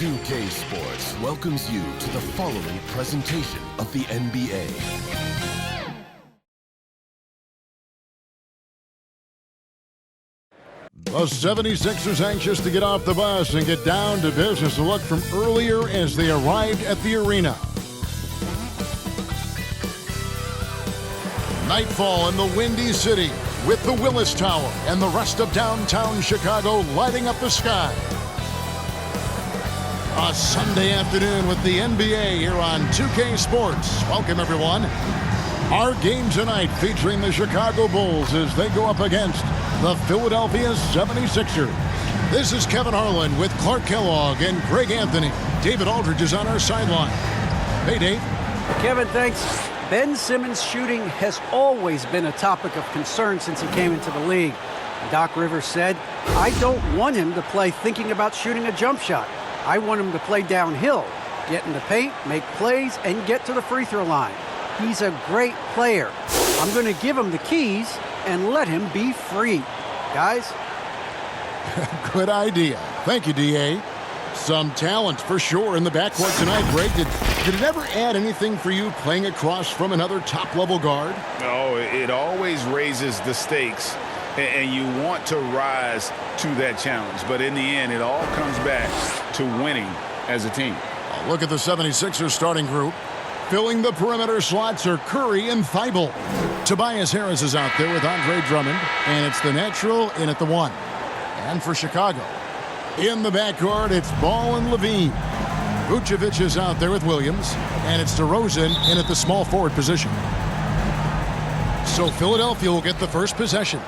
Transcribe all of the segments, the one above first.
2K Sports welcomes you to the following presentation of the NBA. The 76ers anxious to get off the bus and get down to business. A look from earlier as they arrived at the arena. Nightfall in the Windy City with the Willis Tower and the rest of downtown Chicago lighting up the sky. A Sunday afternoon with the NBA here on 2K Sports. Welcome, everyone. Our game tonight featuring the Chicago Bulls as they go up against the Philadelphia 76ers. This is Kevin Harlan with Clark Kellogg and Greg Anthony. David Aldridge is on our sideline. Hey, Dave. Kevin, thanks. Ben Simmons' shooting has always been a topic of concern since he came into the league. Doc Rivers said, I don't want him to play thinking about shooting a jump shot. I want him to play downhill, get in the paint, make plays, and get to the free throw line. He's a great player. I'm going to give him the keys and let him be free. Guys? Good idea. Thank you, D.A. Some talent for sure in the backcourt tonight, Greg. Did it ever add anything for you playing across from another top-level guard? No, it always raises the stakes, and you want to rise to that challenge. But in the end, it all comes back to winning as a team. Look at the 76ers starting group. Filling the perimeter slots are Curry and Thibault. Tobias Harris is out there with Andre Drummond, and it's the natural in at the one. And for Chicago, in the backcourt, it's Ball and Levine. Vucevic is out there with Williams, and it's DeRozan in at the small forward position. So Philadelphia will get the first possession.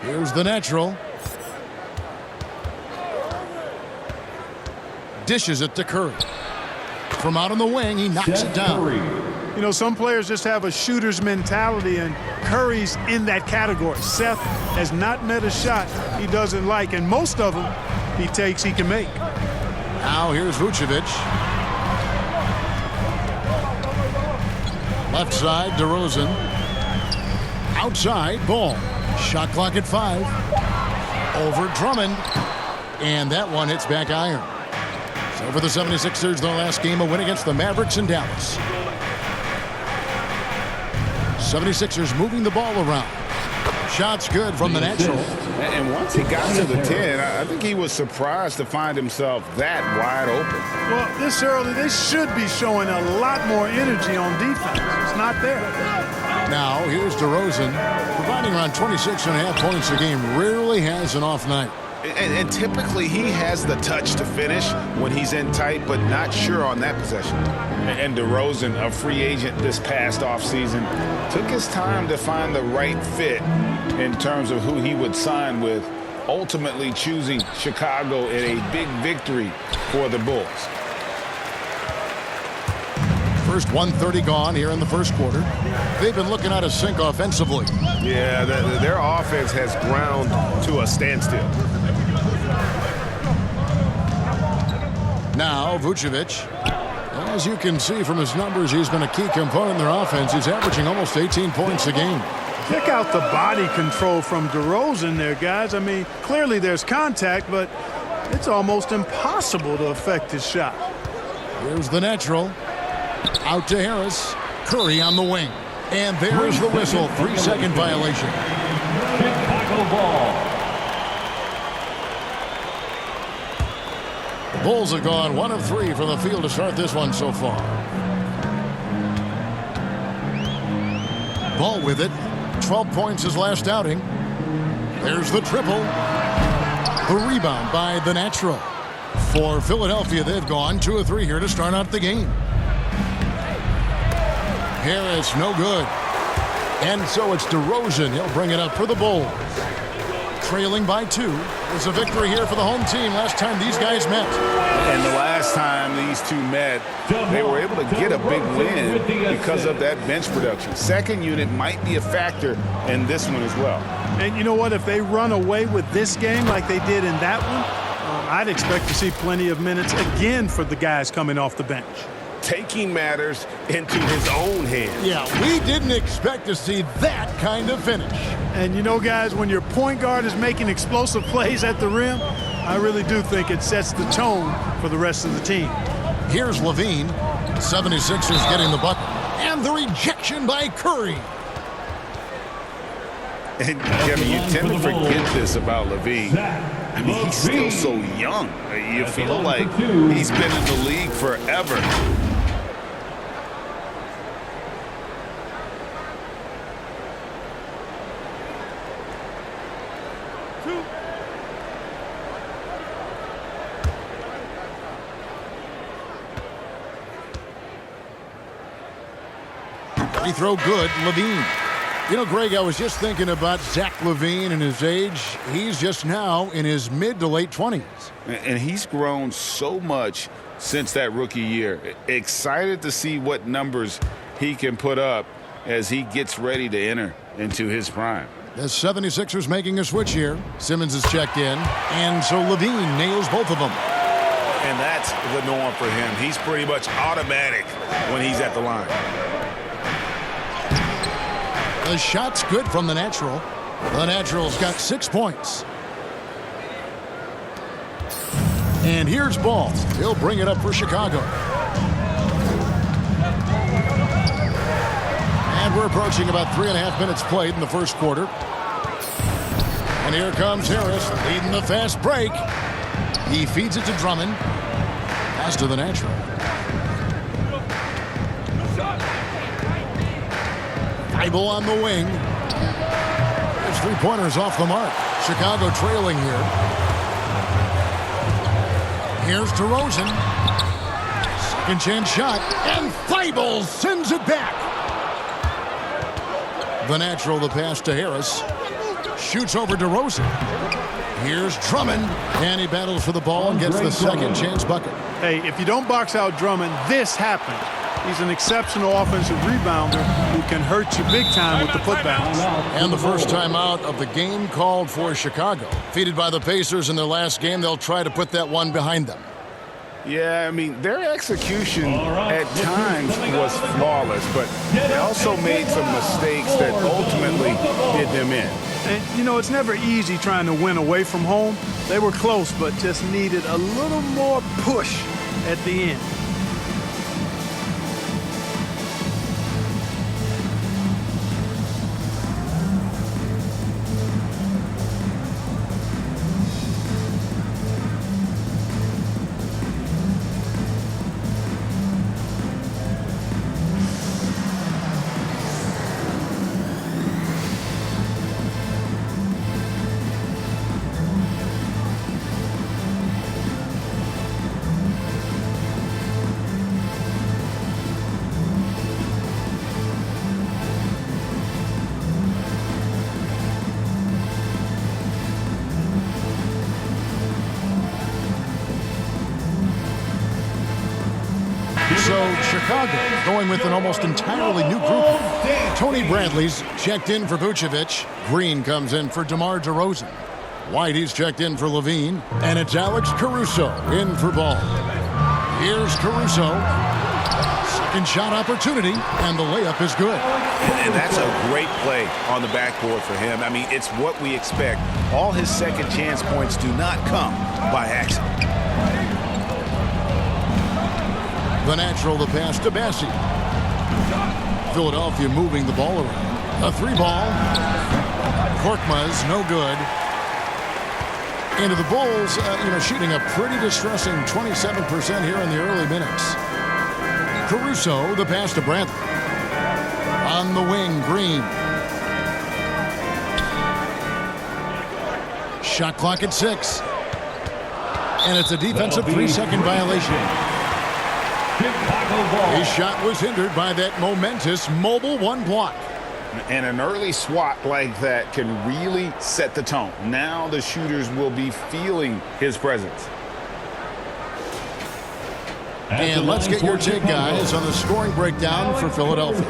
Here's the natural. Dishes it to Curry. From out on the wing, he knocks it down. You know, some players just have a shooter's mentality, and Curry's in that category. Seth has not met a shot he doesn't like, and most of them he takes he can make. Now here's Vucevic. Left side, DeRozan. Outside, Ball. Shot clock at 5. Over Drummond. And that one hits back iron. So for the 76ers, their last game, a win against the Mavericks in Dallas. 76ers moving the ball around. Shots good from the natural. And once he got to the 10, I think he was surprised to find himself that wide open. Well, this early, they should be showing a lot more energy on defense. It's not there. Now, here's DeRozan, providing around 26.5 points a game. Rarely has an off night. And typically he has the touch to finish when he's in tight, but not sure on that possession. And DeRozan, a free agent this past offseason, took his time to find the right fit in terms of who he would sign with, ultimately choosing Chicago in a big victory for the Bulls. First 1:30 gone here in the first quarter. They've been looking out of sync offensively. Yeah, their offense has ground to a standstill. Now, Vucevic, as you can see from his numbers, he's been a key component in their offense. He's averaging almost 18 points a game. Check out the body control from DeRozan there, guys. I mean, clearly there's contact, but it's almost impossible to affect his shot. Here's the natural. Out to Harris. Curry on the wing. And there's the whistle. 3-second violation. Chicago ball. Bulls have gone 1 of 3 from the field to start this one so far. Ball with it. 12 points his last outing. There's the triple. The rebound by the natural. For Philadelphia, they've gone 2 of 3 here to start out the game. Harris, no good. And so it's DeRozan. He'll bring it up for the Bulls. Trailing by 2. It's a victory here for the home team last time these guys met. And the last time these two met, they were able to get a big win because of that bench production. Second unit might be a factor in this one as well. And you know what? If they run away with this game like they did in that one, I'd expect to see plenty of minutes again for the guys coming off the bench. taking matters into his own hands. Yeah, we didn't expect to see that kind of finish. And you know, guys, when your point guard is making explosive plays at the rim, I really do think it sets the tone for the rest of the team. Here's Levine. 76ers getting the bucket. And the rejection by Curry. And Kevin, you tend to forget this about Levine. I mean, he's still so young. You feel like he's been in the league forever. Free throw good, Levine. You know, Greg, I was just thinking about Zach LaVine and his age. He's just now in his mid to late 20s. And he's grown so much since that rookie year. Excited to see what numbers he can put up as he gets ready to enter into his prime. The 76ers making a switch here. Simmons is checked in, and so LaVine nails both of them. And that's the norm for him. He's pretty much automatic when he's at the line. The shot's good from the natural. The natural's got 6 points. And here's Ball. He'll bring it up for Chicago. And we're approaching about 3.5 minutes played in the first quarter. And here comes Harris leading the fast break. He feeds it to Drummond. Pass to the natural. Thibault on the wing. There's 3-pointers off the mark. Chicago trailing here. Here's DeRozan. Second chance shot. And Thibault sends it back. The natural, the pass to Harris. Shoots over DeRozan. Here's Drummond. And he battles for the ball and gets the second chance bucket. Hey, if you don't box out Drummond, this happens. He's an exceptional offensive rebounder who can hurt you big time with the putbacks. And the first time out of the game called for Chicago. Defeated by the Pacers in their last game, they'll try to put that one behind them. Yeah, I mean, their execution at times was flawless, but they also made some mistakes that ultimately did them in. And, you know, it's never easy trying to win away from home. They were close, but just needed a little more push at the end. So Chicago going with an almost entirely new group. Tony Bradley's checked in for Vucevic. Green comes in for DeMar DeRozan. Whitey's checked in for Levine. And it's Alex Caruso in for Ball. Here's Caruso. Second shot opportunity, and the layup is good. And that's a great play on the backboard for him. I mean, it's what we expect. All his second chance points do not come by accident. The natural, the pass to Bassi. Philadelphia moving the ball around. A 3-ball. Korkmaz, no good. Into the Bulls, shooting a pretty distressing 27% here in the early minutes. Caruso, the pass to Bradley. On the wing, Green. Shot clock at 6. And it's a defensive 3-second violation. His shot was hindered by that momentous mobile one block. And an early swat like that can really set the tone. Now the shooters will be feeling his presence. And let's get your take, guys, on the scoring breakdown for Philadelphia.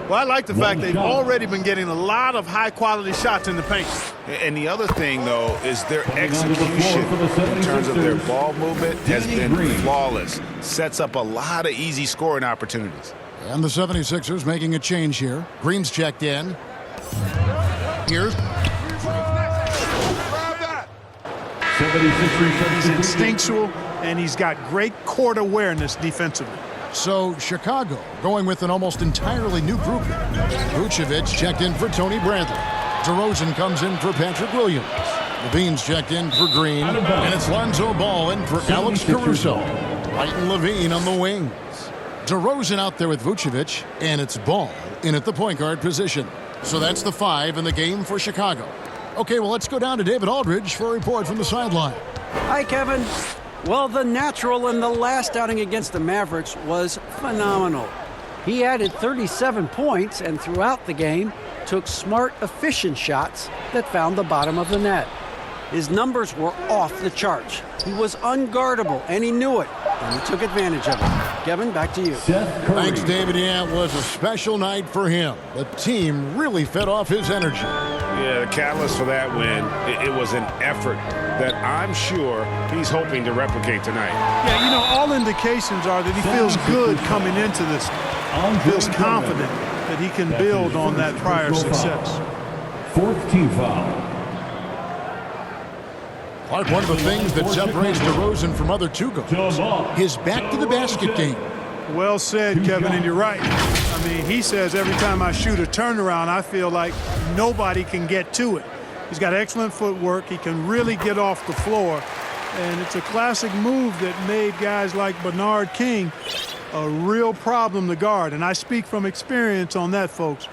Well, I like the fact they've already been getting a lot of high-quality shots in the paint. And the other thing, though, is their execution in terms of their ball movement has been flawless. Sets up a lot of easy scoring opportunities. And the 76ers making a change here. Green's checked in. Here's 76ers. He's instinctual, and he's got great court awareness defensively. So Chicago going with an almost entirely new group. Vucevic checked in for Tony Bradley. DeRozan comes in for Patrick Williams. Levine's checked in for Green. And it's Lonzo Ball in for Alex Caruso. White and Levine on the wings. DeRozan out there with Vucevic. And it's Ball in at the point guard position. So that's the 5 in the game for Chicago. Okay, well, let's go down to David Aldridge for a report from the sideline. Hi, Kevin. Well, the natural in the last outing against the Mavericks was phenomenal. He added 37 points and throughout the game took smart, efficient shots that found the bottom of the net. His numbers were off the charts. He was unguardable, and he knew it, and he took advantage of it. Kevin, back to you. Thanks, David. Yeah, it was a special night for him. The team really fed off his energy. Yeah, the catalyst for that win, it was an effort that I'm sure he's hoping to replicate tonight. Yeah, you know, all indications are that he feels good coming into this. Feels confident that he can build on that prior success. 4th team foul. Clark, one of the things that separates DeRozan from other two-goers, his back-to-the-basket game. Well said, Kevin, and you're right. I mean, he says every time I shoot a turnaround, I feel like nobody can get to it. He's got excellent footwork. He can really get off the floor. And it's a classic move that made guys like Bernard King a real problem to guard. And I speak from experience on that, folks.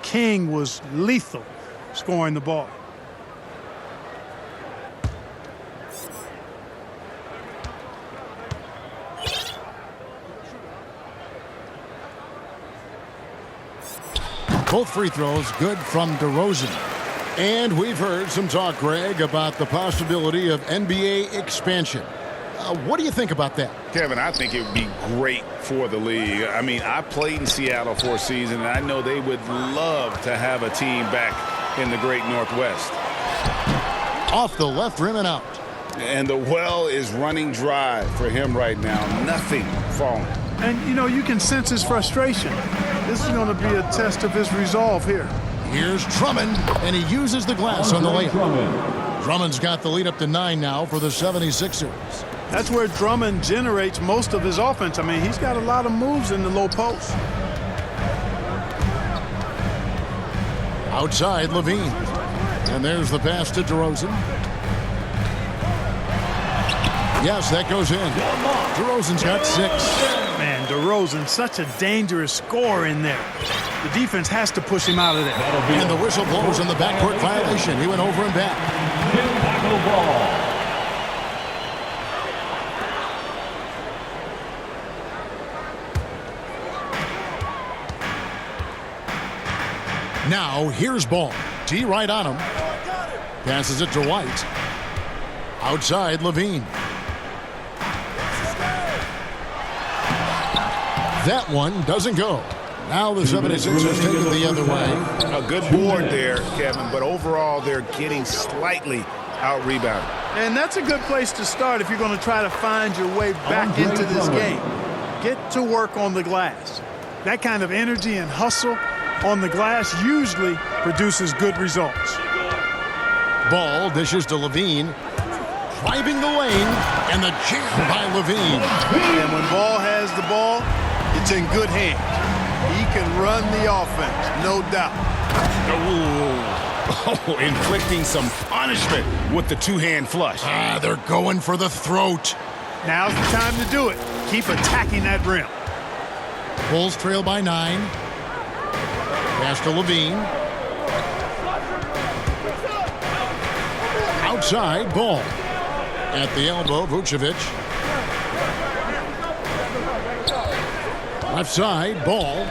King was lethal scoring the ball. Both free throws good from DeRozan. And we've heard some talk, Greg, about the possibility of NBA expansion. What do you think about that? Kevin, I think it would be great for the league. I mean, I played in Seattle for a season, and I know they would love to have a team back in the great Northwest. Off the left rim and out. And the well is running dry for him right now. Nothing falling. And, you know, you can sense his frustration. This is going to be a test of his resolve here. Here's Drummond, and he uses the glass on the layup. Drummond's got the lead up to 9 now for the 76ers. That's where Drummond generates most of his offense. I mean, he's got a lot of moves in the low post. Outside, Levine. And there's the pass to DeRozan. Yes, that goes in. DeRozan's got 6. Man, DeRozan, such a dangerous scorer in there. The defense has to push him out of there. And the whistle blows on the backcourt violation. He went over and back. Chicago ball. Now, here's Ball. T right on him. Passes it to White. Outside, Levine. That one doesn't go. Now the 76ers take it the other way. A good board there, Kevin, but overall they're getting slightly out-rebounded. And that's a good place to start if you're going to try to find your way back into this game. Get to work on the glass. That kind of energy and hustle on the glass usually produces good results. Ball dishes to Levine. Driving the lane, and the jam by Levine. And when Ball has the ball, it's in good hands. He can run the offense, no doubt. Oh, inflicting some punishment with the two-hand flush. They're going for the throat. Now's the time to do it. Keep attacking that rim. Bulls trail by 9. Pass to Levine. Outside, Ball. At the elbow, Vucevic. Left side, Ball.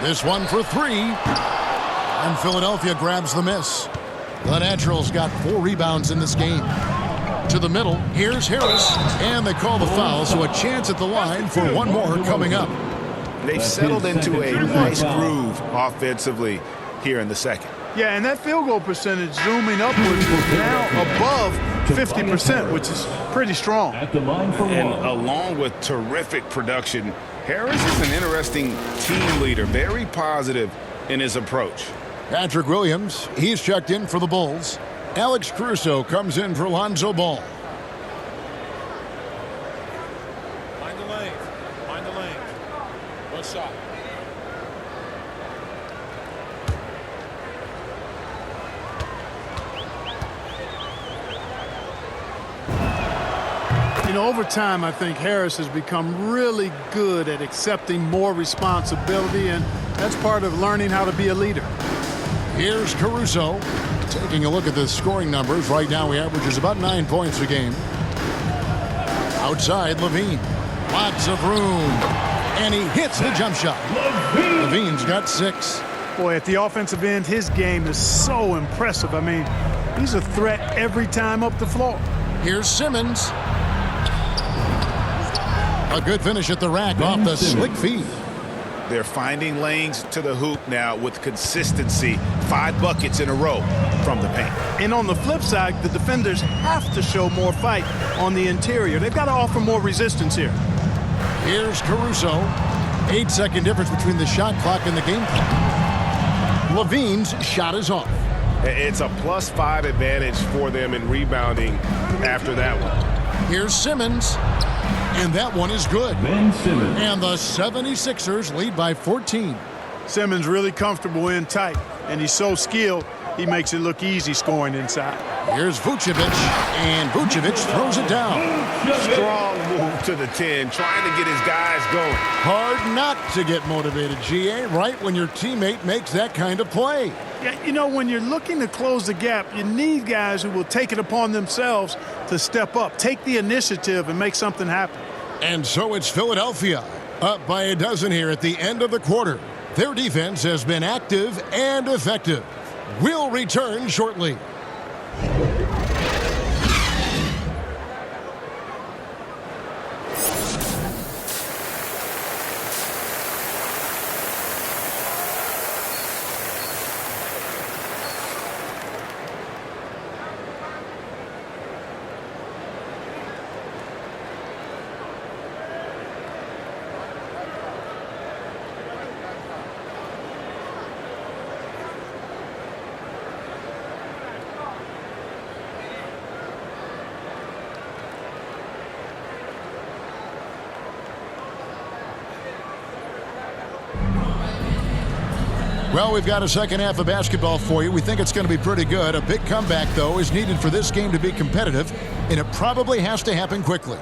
This one for 3. And Philadelphia grabs the miss. The Naturals got 4 rebounds in this game. To the middle, here's Harris. And they call the foul, so a chance at the line for one more coming up. They've settled into a nice groove offensively here in the second. Yeah, and that field goal percentage zooming upwards is now above 50%, which is pretty strong. At the line for And one. along with terrific production, Harris is an interesting team leader, very positive in his approach. Patrick Williams, he's checked in for the Bulls. Alex Caruso comes in for Lonzo Ball. Find the lane. Find the lane. One shot. You know, over time, I think Harris has become really good at accepting more responsibility, and that's part of learning how to be a leader. Here's Caruso. Taking a look at the scoring numbers, right now he averages about 9 points a game. Outside, Levine. Lots of room. And he hits the jump shot. Levine's got 6. Boy, at the offensive end, his game is so impressive. I mean, he's a threat every time up the floor. Here's Simmons. A good finish at the rack off the slick feed. They're finding lanes to the hoop now with consistency. 5 buckets in a row from the paint. And on the flip side, the defenders have to show more fight on the interior. They've got to offer more resistance here. Here's Caruso. 8-second difference between the shot clock and the game clock. Levine's shot is off. It's a +5 advantage for them in rebounding after that one. Here's Simmons. And that one is good. Ben Simmons. And the 76ers lead by 14. Simmons really comfortable in tight, and he's so skilled, he makes it look easy scoring inside. Here's Vucevic, and Vucevic throws it down. Strong move to the 10, trying to get his guys going. Hard not to get motivated, GA, right when your teammate makes that kind of play. Yeah, you know, when you're looking to close the gap, you need guys who will take it upon themselves to step up, take the initiative, and make something happen. And so it's Philadelphia, up by a dozen here at the end of the quarter. Their defense has been active and effective. We'll return shortly. Well, we've got a second half of basketball for you. We think it's going to be pretty good. A big comeback, though, is needed for this game to be competitive, and it probably has to happen quickly.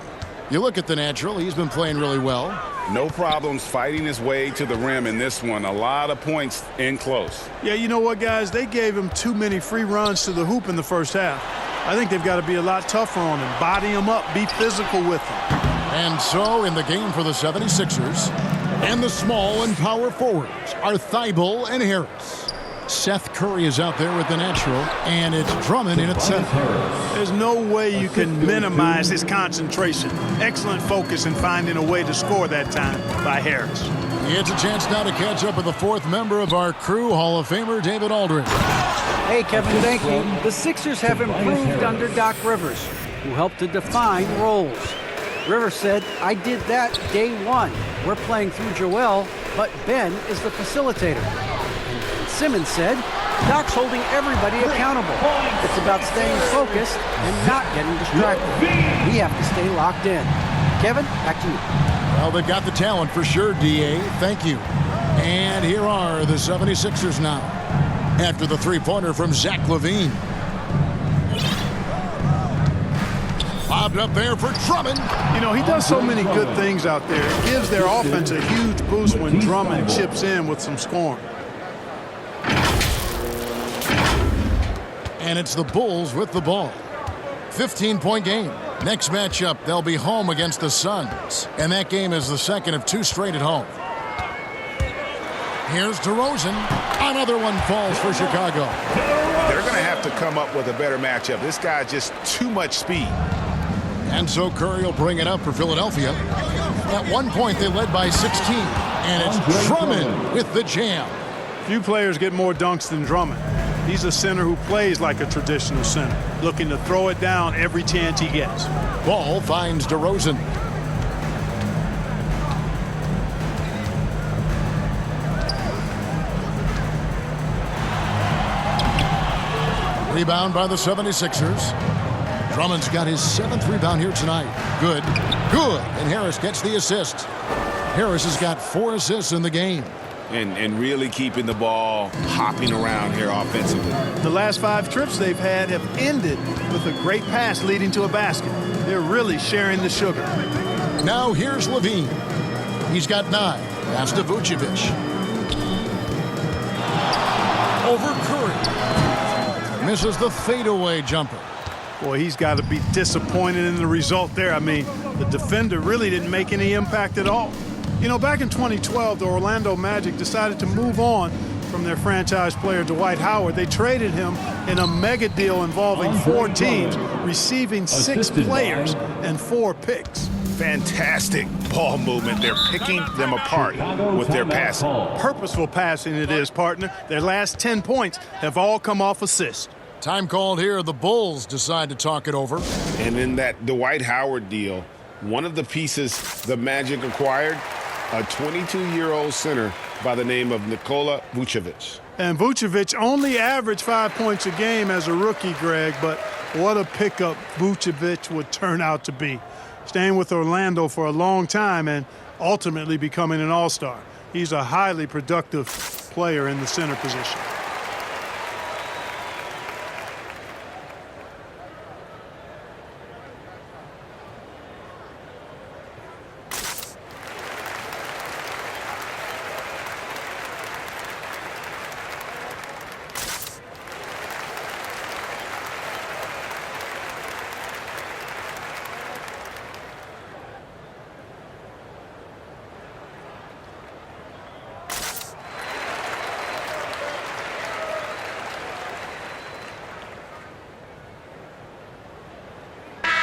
You look at the natural. He's been playing really well. No problems fighting his way to the rim in this one. A lot of points in close. Yeah, you know what, guys? They gave him too many free runs to the hoop in the first half. I think they've got to be a lot tougher on him, body him up, be physical with him. And so in the game for the 76ers, and the small and power forwards are Thibault and Harris. Seth Curry is out there with the natural, and it's Drummond in at center. There's no way you can minimize his concentration. Excellent focus in finding a way to score that time by Harris. It's a chance now to catch up with the fourth member of our crew, Hall of Famer David Aldridge. Hey, Kevin, thank you. The Sixers have improved under Doc Rivers, who helped to define roles. Rivers said, I did that day one. We're playing through Joel, but Ben is the facilitator. And Simmons said, Doc's holding everybody accountable. It's about staying focused and not getting distracted. We have to stay locked in. Kevin, back to you. Well, they've got the talent for sure, D.A. Thank you. And here are the 76ers now. After the three-pointer from Zach LaVine. Lobbed up there for Drummond. You know, he does so many good things out there. It gives their offense a huge boost when Drummond chips in with some scoring. And it's the Bulls with the ball. 15-point game. Next matchup, they'll be home against the Suns. And that game is the second of two straight at home. Here's DeRozan. Another one falls for Chicago. They're going to have to come up with a better matchup. This guy just too much speed. And so Curry will bring it up for Philadelphia. At one point, they led by 16. And it's Drummond with the jam. Few players get more dunks than Drummond. He's a center who plays like a traditional center, looking to throw it down every chance he gets. Ball finds DeRozan. Rebound by the 76ers. Drummond's got his 7th rebound here tonight. Good. Good. And Harris gets the assist. Harris has got 4 assists in the game. And really keeping the ball hopping around here offensively. The last 5 trips they've had have ended with a great pass leading to a basket. They're really sharing the sugar. Now here's Levine. He's got 9. Pass to Vucevic. Over Curry. Misses the fadeaway jumper. Boy, he's got to be disappointed in the result there. I mean, the defender really didn't make any impact at all. You know, back in 2012, the Orlando Magic decided to move on from their franchise player, Dwight Howard. They traded him in a mega deal involving 4 teams, receiving 6 players and 4 picks. Fantastic ball movement. They're picking them apart with their passing. Purposeful passing it is, partner. Their last 10 points have all come off assists. Time called here. The Bulls decide to talk it over. And in that Dwight Howard deal, one of the pieces the Magic acquired, a 22-year-old center by the name of Nikola Vucevic. And Vucevic only averaged 5 points a game as a rookie, Greg, but what a pickup Vucevic would turn out to be. Staying with Orlando for a long time and ultimately becoming an all-star. He's a highly productive player in the center position.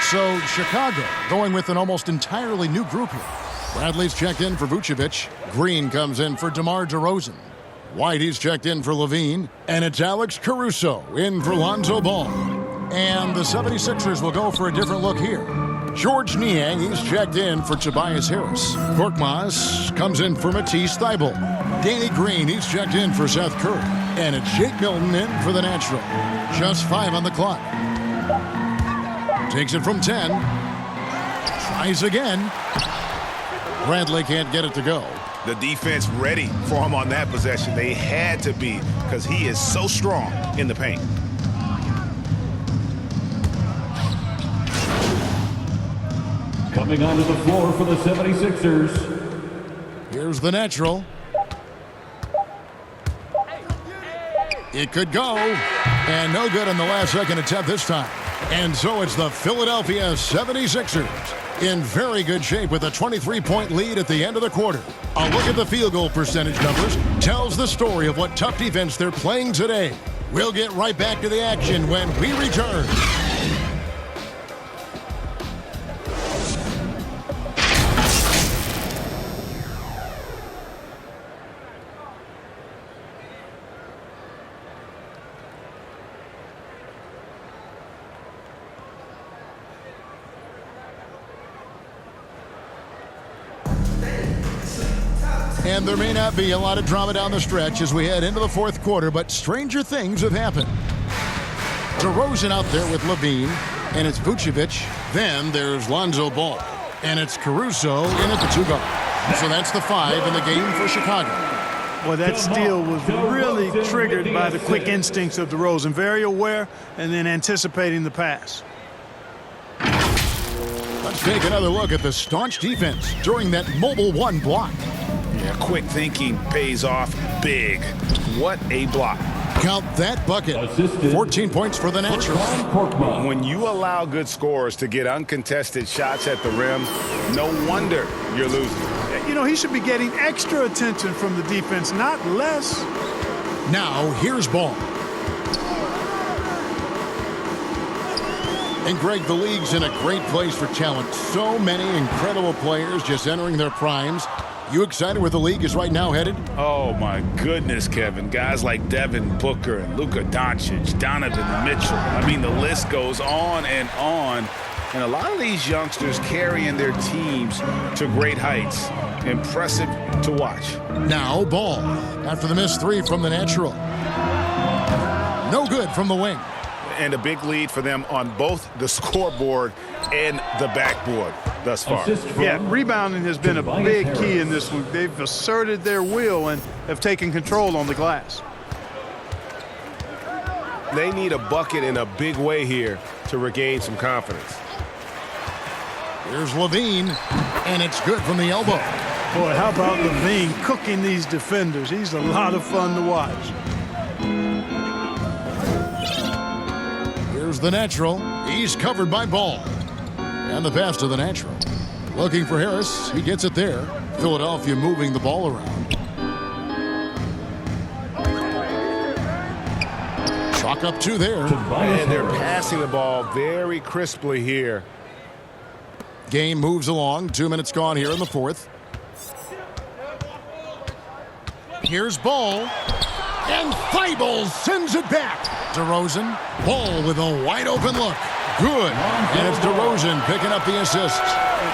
So Chicago going with an almost entirely new group here. Bradley's checked in for Vucevic. Green comes in for DeMar DeRozan. Whitey's checked in for Levine. And it's Alex Caruso in for Lonzo Ball. And the 76ers will go for a different look here. George Niang, he's checked in for Tobias Harris. Korkmaz comes in for Matisse Thybulle. Danny Green, he's checked in for Seth Curry. And it's Jake Milton in for the Natural. Just 5 on the clock. Takes it from 10. Tries again. Bradley can't get it to go. The defense ready for him on that possession. They had to be because he is so strong in the paint. Coming onto the floor for the 76ers. Here's the Natural. It could go. And no good on the last second attempt this time. And so it's the Philadelphia 76ers in very good shape with a 23-point lead at the end of the quarter. A look at the field goal percentage numbers tells the story of what tough defense they're playing today. We'll get right back to the action when we return. And there may not be a lot of drama down the stretch as we head into the fourth quarter, but stranger things have happened. DeRozan out there with Levine, and it's Vucevic. Then there's Lonzo Ball, and it's Caruso in at the 2 guard. So that's the 5 in the game for Chicago. Well, that steal was really triggered by the quick instincts of DeRozan. Very aware and then anticipating the pass. Let's take another look at the staunch defense during that mobile 1 block. Yeah, quick thinking pays off big. What a block. Count that bucket. Assisted. 14 points for the Natural. When you allow good scorers to get uncontested shots at the rim, no wonder you're losing. You know, he should be getting extra attention from the defense, not less. Now, here's Ball. And Greg, the league's in a great place for talent. So many incredible players just entering their primes. You excited where the league is right now headed? Oh, my goodness, Kevin. Guys like Devin Booker and Luka Doncic, Donovan Mitchell. I mean, the list goes on and on. And a lot of these youngsters carrying their teams to great heights. Impressive to watch. Now Ball after the missed three from the natural. No good from the wing. And a big lead for them on both the scoreboard and the backboard thus far. Yeah, rebounding has been a big key in this one. They've asserted their will and have taken control on the glass. They need a bucket in a big way here to regain some confidence. Here's Levine, and it's good from the elbow. Boy, how about Levine cooking these defenders? He's a lot of fun to watch. Here's the natural. He's covered by Ball. And the pass to the natural. Looking for Harris. He gets it there. Philadelphia moving the ball around. Chalk up two there. And they're passing the ball very crisply here. Game moves along. 2 minutes gone here in the fourth. Here's Ball. And Thibault sends it back. DeRozan. Ball with a wide open look. Good. And it's DeRozan picking up the assist.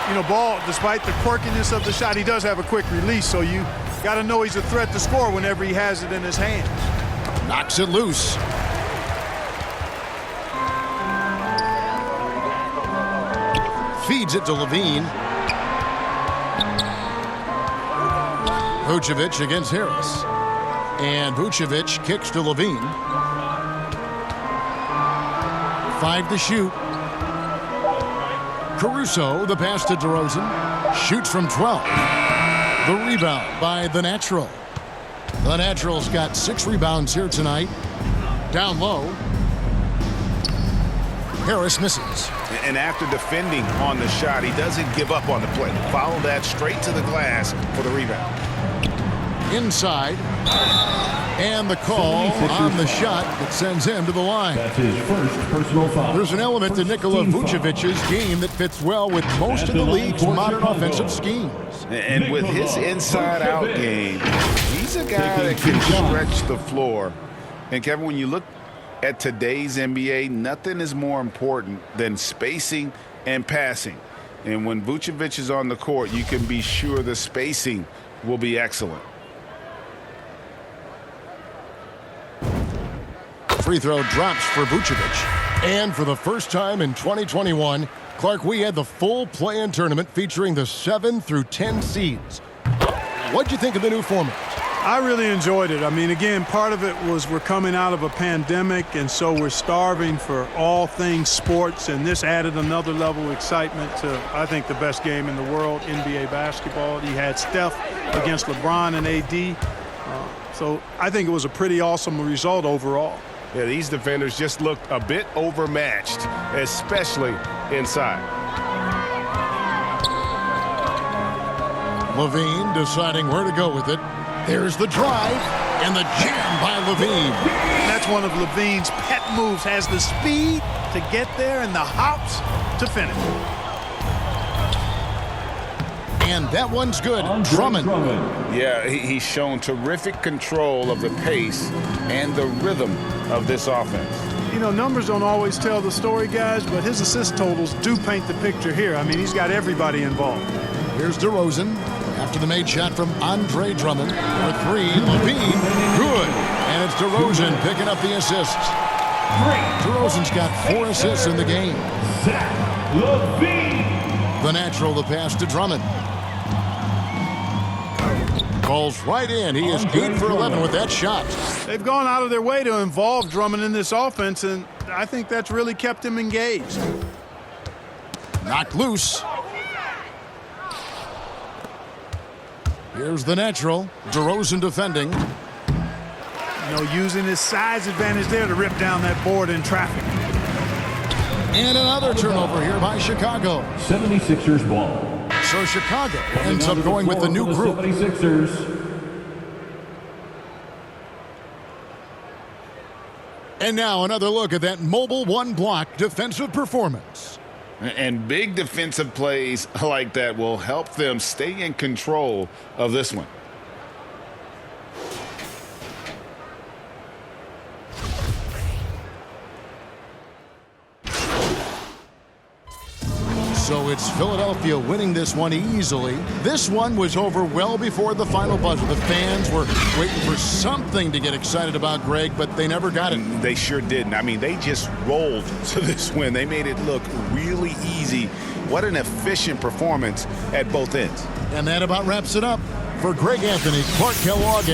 You know, Ball, despite the quirkiness of the shot, he does have a quick release, so you got to know he's a threat to score whenever he has it in his hands. Knocks it loose. Feeds it to Levine. Vucevic against Harris. And Vucevic kicks to Levine. 5 to shoot. Caruso, the pass to DeRozan. Shoots from 12. The rebound by the natural. The natural's got 6 rebounds here tonight. Down low. Harris misses. And after defending on the shot, he doesn't give up on the play. Follow that straight to the glass for the rebound. Inside. And the call on the shot that sends him to the line. That's his first personal foul. There's an element to Nikola Vucevic's game that fits well with most of the league's modern offensive schemes. And with his inside-out game, he's a guy that can stretch the floor. And, Kevin, when you look at today's NBA, nothing is more important than spacing and passing. And when Vucevic is on the court, you can be sure the spacing will be excellent. Free throw drops for Vucevic. And for the first time in 2021, Clark, we had the full play-in tournament featuring the 7 through 10 seeds. What'd you think of the new format? I really enjoyed it. I mean, again, part of it was we're coming out of a pandemic, and so we're starving for all things sports, and this added another level of excitement to, I think, the best game in the world, NBA basketball. You had Steph against LeBron and AD. So I think it was a pretty awesome result overall. Yeah, these defenders just looked a bit overmatched, especially inside. Levine deciding where to go with it. There's the drive and the jam by Levine. That's one of Levine's pet moves, has the speed to get there and the hops to finish. And that one's good. Drummond. Yeah, he's shown terrific control of the pace and the rhythm of this offense. You know, numbers don't always tell the story, guys, but his assist totals do paint the picture here. I mean, he's got everybody involved. Here's DeRozan after the made shot from Andre Drummond. For 3, Levine, good. And it's DeRozan picking up the assists. DeRozan's got 4 assists in the game. Zach LaVine. The natural, the pass to Drummond. Falls right in. He is 8 for 11 with that shot. They've gone out of their way to involve Drummond in this offense, and I think that's really kept him engaged. Knocked loose. Here's the natural. DeRozan defending. You know, using his size advantage there to rip down that board in traffic. And another turnover here by Chicago. 76ers ball. So Chicago ends up going with the new group. 76ers. And now another look at that Mobile One block defensive performance. And big defensive plays like that will help them stay in control of this one. So it's Philadelphia winning this one easily. This one was over well before the final buzzer. The fans were waiting for something to get excited about, Greg, but they never got it. They sure didn't. I mean, they just rolled to this win. They made it look really easy. What an efficient performance at both ends. And that about wraps it up. For Greg Anthony, Clark Kellogg,